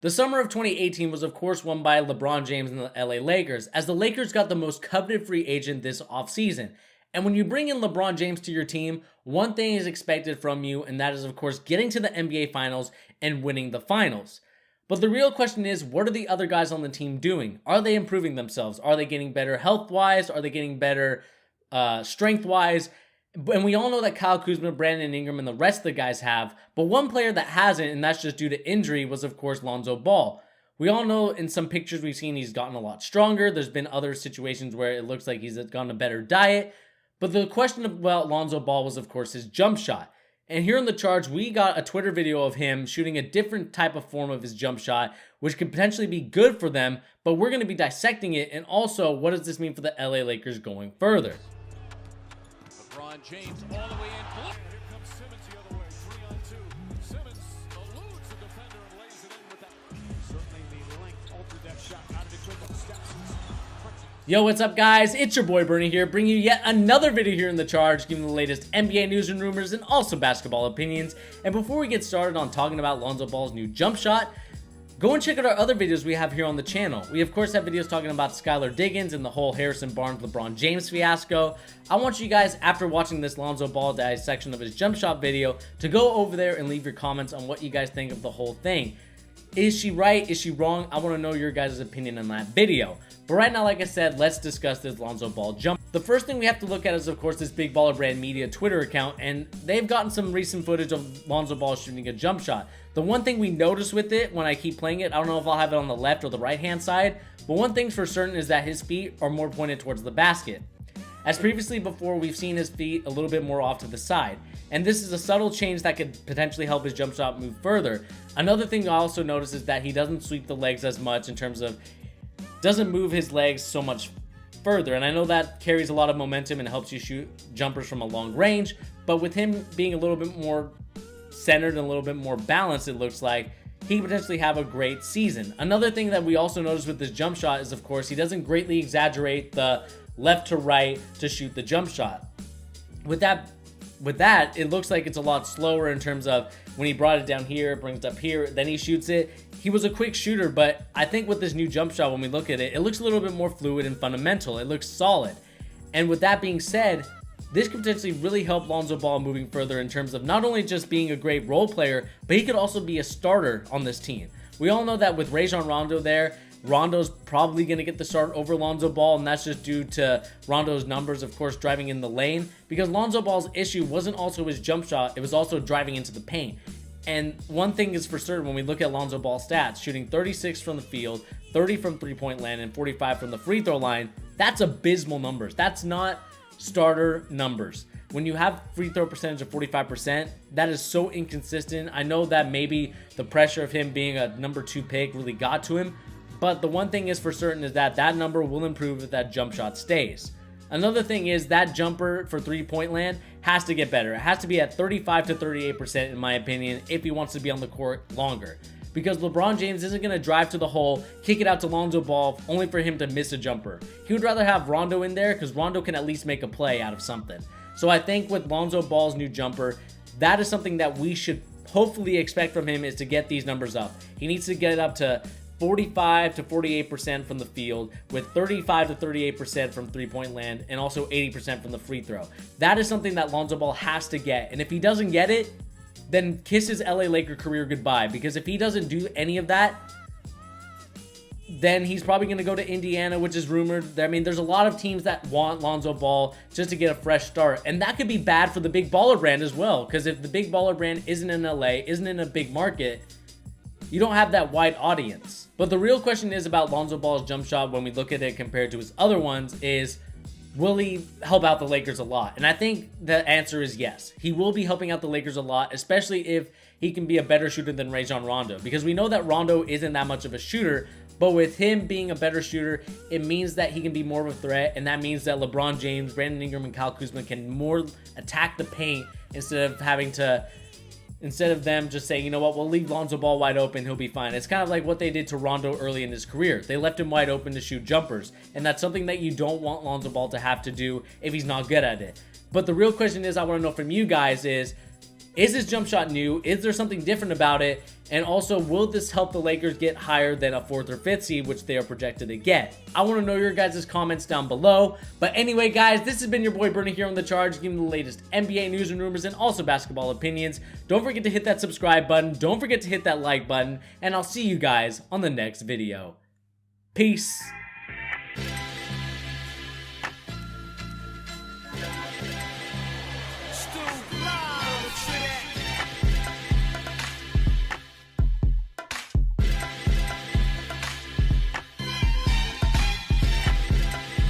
The summer of 2018 was of course won by LeBron James and the LA Lakers, as the Lakers got the most coveted free agent this offseason. And when you bring in LeBron James to your team, one thing is expected from you, and that is of course getting to the NBA Finals and winning the finals. But the real question is, what are the other guys on the team doing? Are they improving themselves? Are they getting better health-wise? Are they getting better strength-wise? And we all know that Kyle Kuzma, Brandon Ingram, and the rest of the guys have, but one player that hasn't, and that's just due to injury, was of course Lonzo Ball. We all know in some pictures we've seen he's gotten a lot stronger. There's been other situations where it looks like he's gotten a better diet. But the question about Lonzo Ball was of course his jump shot. And here in the charge, we got a Twitter video of him shooting a different type of form of his jump shot, which could potentially be good for them, but we're going to be dissecting it, and also what does this mean for the LA Lakers going further. James all the way in. Here comes Simmons the other way. 3-on-2. Simmons eludes the defender and lays it in with that. Certainly the length altered that shot out of between the steps. Yo, what's up guys? It's your boy Bernie here, bringing you yet another video here in the charge, giving the latest NBA news and rumors and also basketball opinions. And before we get started on talking about Lonzo Ball's new jump shot, go and check out our other videos we have here on the channel. We of course have videos talking about Skylar Diggins and the whole Harrison Barnes LeBron James fiasco. I want you guys, after watching this Lonzo Ball dissection of his jump shot video, to go over there and leave your comments on what you guys think of the whole thing. Is she right? Is she wrong? I want to know your guys' opinion on that video. But right now, like I said, let's discuss this Lonzo Ball jump. The first thing we have to look at is, of course, this Big Baller Brand Media Twitter account, and they've gotten some recent footage of Lonzo Ball shooting a jump shot. The one thing we notice with it when I keep playing it, I don't know if I'll have it on the left or the right-hand side, but one thing's for certain is that his feet are more pointed towards the basket. As previously before, we've seen his feet a little bit more off to the side, and this is a subtle change that could potentially help his jump shot move further. Another thing I also notice is that he doesn't sweep the legs as much, in terms of doesn't move his legs so much further, and I know that carries a lot of momentum and helps you shoot jumpers from a long range, but with him being a little bit more centered and a little bit more balanced, it looks like he could potentially have a great season. Another thing that we also notice with this jump shot is, of course, he doesn't greatly exaggerate the left to right to shoot the jump shot. With that, it looks like it's a lot slower in terms of when he brought it down here, brings it up here, then he shoots it. He was a quick shooter, but I think with this new jump shot, when we look at it, it looks a little bit more fluid and fundamental. It looks solid. And with that being said, this could potentially really help Lonzo Ball moving further in terms of not only just being a great role player, but he could also be a starter on this team. We all know that with Rajon Rondo there, Rondo's probably going to get the start over Lonzo Ball, and that's just due to Rondo's numbers, of course, driving in the lane, because Lonzo Ball's issue wasn't also his jump shot, it was also driving into the paint. And one thing is for certain when we look at Lonzo Ball's stats, shooting 36 from the field, 30 from three-point land, and 45 from the free throw line, that's abysmal numbers. That's not starter numbers. When you have free throw percentage of 45%, that is so inconsistent. I know that maybe the pressure of him being a number 2 pick really got to him, but the one thing is for certain is that that number will improve if that jump shot stays. Another thing is that jumper for three-point land has to get better. It has to be at 35 to 38% in my opinion if he wants to be on the court longer. Because LeBron James isn't going to drive to the hole, kick it out to Lonzo Ball, only for him to miss a jumper. He would rather have Rondo in there because Rondo can at least make a play out of something. So I think with Lonzo Ball's new jumper, that is something that we should hopefully expect from him, is to get these numbers up. He needs to get it up to 45 to 48% from the field, with 35 to 38% from three-point land, and also 80% from the free throw. That is something that Lonzo Ball has to get, and if he doesn't get it, then kiss his LA Laker career goodbye, because if he doesn't do any of that, then he's probably going to go to Indiana, which is rumored. I mean, there's a lot of teams that want Lonzo Ball just to get a fresh start, and that could be bad for the Big Baller Brand as well, because if the Big Baller Brand isn't in LA, isn't in a big market, you don't have that wide audience. But the real question is about Lonzo Ball's jump shot when we look at it compared to his other ones is, will he help out the Lakers a lot? And I think the answer is yes. He will be helping out the Lakers a lot, especially if he can be a better shooter than Rajon Rondo. Because we know that Rondo isn't that much of a shooter, but with him being a better shooter, it means that he can be more of a threat, and that means that LeBron James, Brandon Ingram, and Kyle Kuzma can more attack the paint instead of them just saying, you know what, we'll leave Lonzo Ball wide open, he'll be fine. It's kind of like what they did to Rondo early in his career. They left him wide open to shoot jumpers, and that's something that you don't want Lonzo Ball to have to do if he's not good at it. But the real question is, I want to know from you guys is, Is his jump shot new? Is there something different about it? And also, will this help the Lakers get higher than a 4th or 5th seed, which they are projected to get? I want to know your guys' comments down below. But anyway, guys, this has been your boy Bernie here on The Charge, giving the latest NBA news and rumors and also basketball opinions. Don't forget to hit that subscribe button. Don't forget to hit that like button. And I'll see you guys on the next video. Peace.